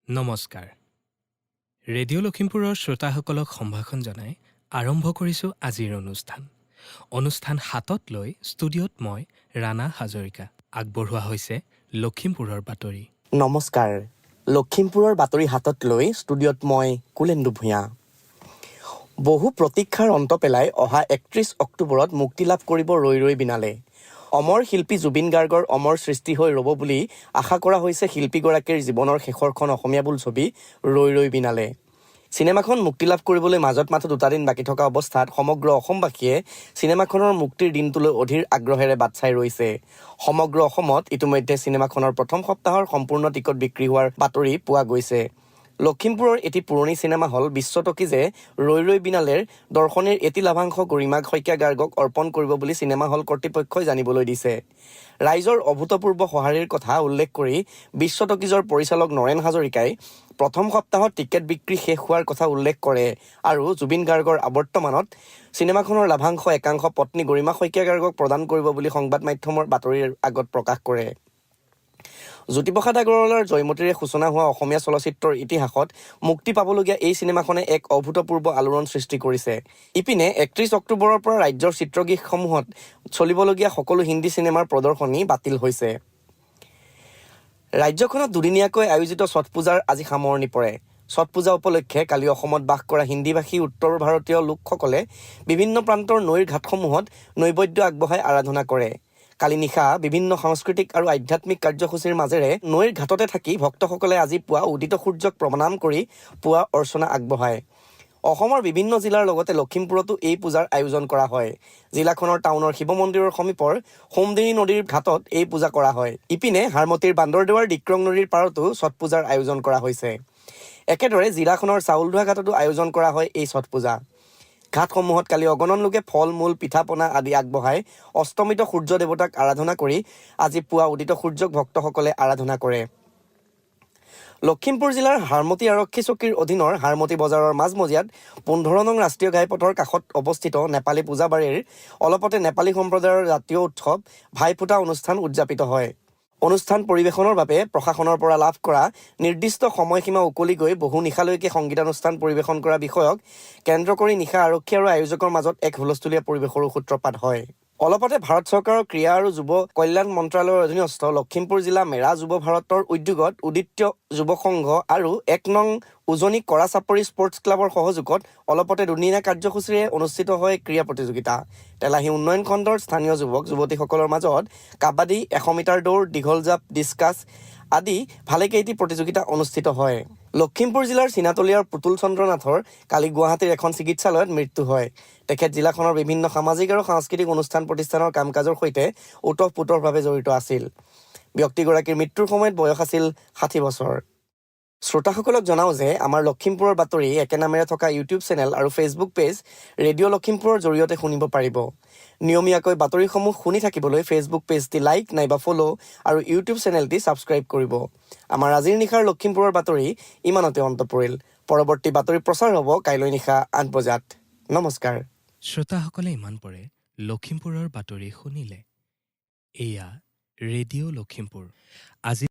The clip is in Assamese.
নমস্কাৰ ৰেডিঅ' লখিমপুৰৰ শ্ৰোতাসকলক সম্ভাষণ জনাই আৰম্ভ কৰিছোঁ আজিৰ অনুষ্ঠান হাতত লৈ ষ্টুডিঅ'ত মই ৰাণা হাজৰিকা আগবঢ়োৱা হৈছে লখিমপুৰৰ বাতৰি। নমস্কাৰ লখিমপুৰৰ বাতৰি হাতত লৈ ষ্টুডিঅ'ত মই কুলেন্দু ভূঞা। বহু প্ৰতীক্ষাৰ অন্ত পেলাই অহা ৩১ অক্টোবৰত মুক্তি লাভ কৰিব ৰৈ ৰৈ বিনালে। অমৰ শিল্পী জুবিন গাৰ্গৰ অমৰ সৃষ্টি হৈ ৰ'ব বুলি আশা কৰা হৈছে শিল্পীগৰাকীৰ জীৱনৰ শেষৰখন অসমীয়া বোলছবি ৰৈ ৰৈ বিনালে। চিনেমাখন মুক্তি লাভ কৰিবলৈ মাজত মাথো ২টা দিন বাকী থকা অৱস্থাত সমগ্ৰ অসমবাসীয়ে চিনেমাখনৰ মুক্তিৰ দিনটোলৈ অধীৰ আগ্ৰহেৰে বাট চাই ৰৈছে। সমগ্ৰ অসমত ইতিমধ্যে চিনেমাখনৰ প্ৰথম সপ্তাহৰ সম্পূৰ্ণ টিকট বিক্ৰী হোৱাৰ বাতৰি পোৱা গৈছে। লখিমপুৰৰ এটি পুৰণি চিনেমা হল বিশ্বটকিজে ৰৈ ৰৈ বিনালেৰ দৰ্শনীৰ এটি লাভাংশ গৰিমা শইকীয়া গাৰ্গক অৰ্পণ কৰিব বুলি চিনেমা হল কৰ্তৃপক্ষই জানিবলৈ দিছে। ৰাইজৰ অভূতপূৰ্ব সঁহাৰিৰ কথা উল্লেখ কৰি বিশ্বটকিজৰ পৰিচালক নৰেন হাজৰিকাই প্ৰথম সপ্তাহত টিকেট বিক্ৰী শেষ হোৱাৰ কথা উল্লেখ কৰে আৰু জুবিন গাৰ্গৰ আৱৰ্তমানত চিনেমাখনৰ লাভাংশ একাংশ পত্নী গৰিমা শইকীয়া গাৰ্গক প্ৰদান কৰিব বুলি সংবাদ মাধ্যমৰ বাতৰিৰ আগত প্ৰকাশ কৰে। জ্যোতিপ্ৰসাদ আগৰৱালাৰ জয়মতীৰে সূচনা হোৱা অসমীয়া চলচ্চিত্ৰৰ ইতিহাসত মুক্তি পাবলগীয়া এই চিনেমাখনে এক অভূতপূৰ্ব আলোড়ন সৃষ্টি কৰিছে। ইপিনে ৩১ অক্টোবৰৰ পৰা ৰাজ্যৰ চিত্ৰগৃহসমূহত চলিবলগীয়া সকলো হিন্দী চিনেমাৰ প্ৰদৰ্শনী বাতিল হৈছে। ৰাজ্যখনত দুদিনীয়াকৈ আয়োজিত ছট পূজাৰ আজি সামৰণি পৰে। ছট পূজা উপলক্ষে কালি অসমত বাস কৰা হিন্দীভাষী উত্তৰ ভাৰতীয় লোকসকলে বিভিন্ন প্ৰান্তৰ নৈৰ ঘাটসমূহত নৈবদ্য আগবঢ়াই আৰাধনা কৰে। কালি নিশা বিভিন্ন সাংস্কৃতিক আৰু আধ্যাত্মিক কাৰ্যসূচীৰ মাজেৰে নৈৰ ঘাটতে থাকি ভক্তসকলে আজি পুৱা উদিত সূৰ্যক প্ৰণাম কৰি পুৱা অৰ্চনা আগবঢ়ায়। অসমৰ বিভিন্ন জিলাৰ লগতে লখিমপুৰতো এই পূজাৰ আয়োজন কৰা হয়। জিলাখনৰ টাউনৰ শিৱ মন্দিৰৰ সমীপৰ সোমদিনী নদীৰ ঘাটত এই পূজা কৰা হয়। ইপিনে হাৰমতিৰ বান্দৰদেৱাৰ ডিক্ৰং নদীৰ পাৰতো ছট পূজাৰ আয়োজন কৰা হৈছে। একেদৰে জিলাখনৰ চাউলধোৱা ঘাটতো আয়োজন কৰা হয় এই ছট পূজা। ঘাটসমূহত কালি অগণন লোকে ফল মূল পিঠা পনা আদি আগবঢ়াই অস্তমিত সূৰ্য দেৱতাক আৰাধনা কৰি আজি পুৱা উদিত সূৰ্যক ভক্তসকলে আৰাধনা কৰে। লখিমপুৰ জিলাৰ হাৰমতি আৰক্ষী চকীৰ অধীনৰ হাৰমতি বজাৰৰ মাজমজিয়াত ১৫ নং ৰাষ্ট্ৰীয় ঘাইপথৰ কাষত অৱস্থিত নেপালী পূজাবাৰীৰ অলপতে নেপালী সম্প্ৰদায়ৰ জাতীয় উৎসৱ ভাইফোঁটা অনুষ্ঠান উদযাপিত হয়। অনুষ্ঠান পৰিৱেশনৰ বাবে প্ৰশাসনৰ পৰা লাভ কৰা নিৰ্দিষ্ট সময়সীমা উকলি গৈ বহু নিশালৈকে সংগীতানুষ্ঠান পৰিৱেশন কৰা বিষয়ক কেন্দ্ৰ কৰি নিশা আৰক্ষী আৰু আয়োজকৰ মাজত এক হুলস্থুলীয়া পৰিৱেশৰো সূত্ৰপাত হয়। অলপতে ভাৰত চৰকাৰৰ ক্ৰীড়া আৰু যুৱ কল্যাণ মন্ত্ৰালয়ৰ অধীনস্থ লখিমপুৰ জিলা মেৰা যুৱ ভাৰতৰ উদ্যোগত উদিত্য যুৱ সংঘ আৰু ১ নং উজনি কৰাচাপৰি স্পৰ্টছ ক্লাবৰ সহযোগত অলপতে দুদিনীয়া কাৰ্যসূচীৰে অনুষ্ঠিত হয় ক্ৰীড়া প্ৰতিযোগিতা। তেলাহী উন্নয়ন খণ্ডৰ স্থানীয় যুৱক যুৱতীসকলৰ মাজত কাবাডী, ১০০ মিটাৰ দৌৰ, দীঘল জাঁপ, ডিস্কাছ আদি ভালেকেইটি প্ৰতিযোগিতা অনুষ্ঠিত হয়। লখিমপুৰ জিলাৰ চিনাতলীয়াৰ পুতুল চন্দ্ৰ নাথৰ কালি গুৱাহাটীৰ এখন চিকিৎসালয়ত মৃত্যু হয়। তেখেত জিলাখনৰ বিভিন্ন সামাজিক আৰু সাংস্কৃতিক অনুষ্ঠান প্ৰতিষ্ঠানৰ কাম কাজৰ সৈতে ওতঃপ্ৰোতঃভাৱে জড়িত আছিল। ব্যক্তিগৰাকীৰ মৃত্যুৰ সময়ত বয়স আছিল ৬০ বছৰ। শ্ৰোতাসকলক জনাওঁ যে আমাৰ লখিমপুৰৰ বাতৰি একে নামেৰে থকা ইউটিউব চেনেল আৰু ফেচবুক পেজ ৰেডিঅ' লখিমপুৰৰ জৰিয়তে শুনিব পাৰিব। নিয়মীয়াকৈ বাতৰিসমূহ শুনি থাকিবলৈ ফেচবুক পেজটি লাইক নাইবা ফ'ল' আৰু ইউটিউব চেনেলটি ছাবস্ক্ৰাইব কৰিব। আমাৰ আজিৰ নিশাৰ লখিমপুৰৰ বাতৰি ইমানতে অন্ত পৰিল। পৰৱৰ্তী বাতৰি প্ৰচাৰ হ'ব কাইলৈ নিশা ৮ বজাত। নমস্কাৰ। শ্ৰোতাসকলে ইমান পৰে লখিমপুৰৰ বাতৰি শুনিলে। এয়া ৰেডিঅ' লখিমপুৰ। আজি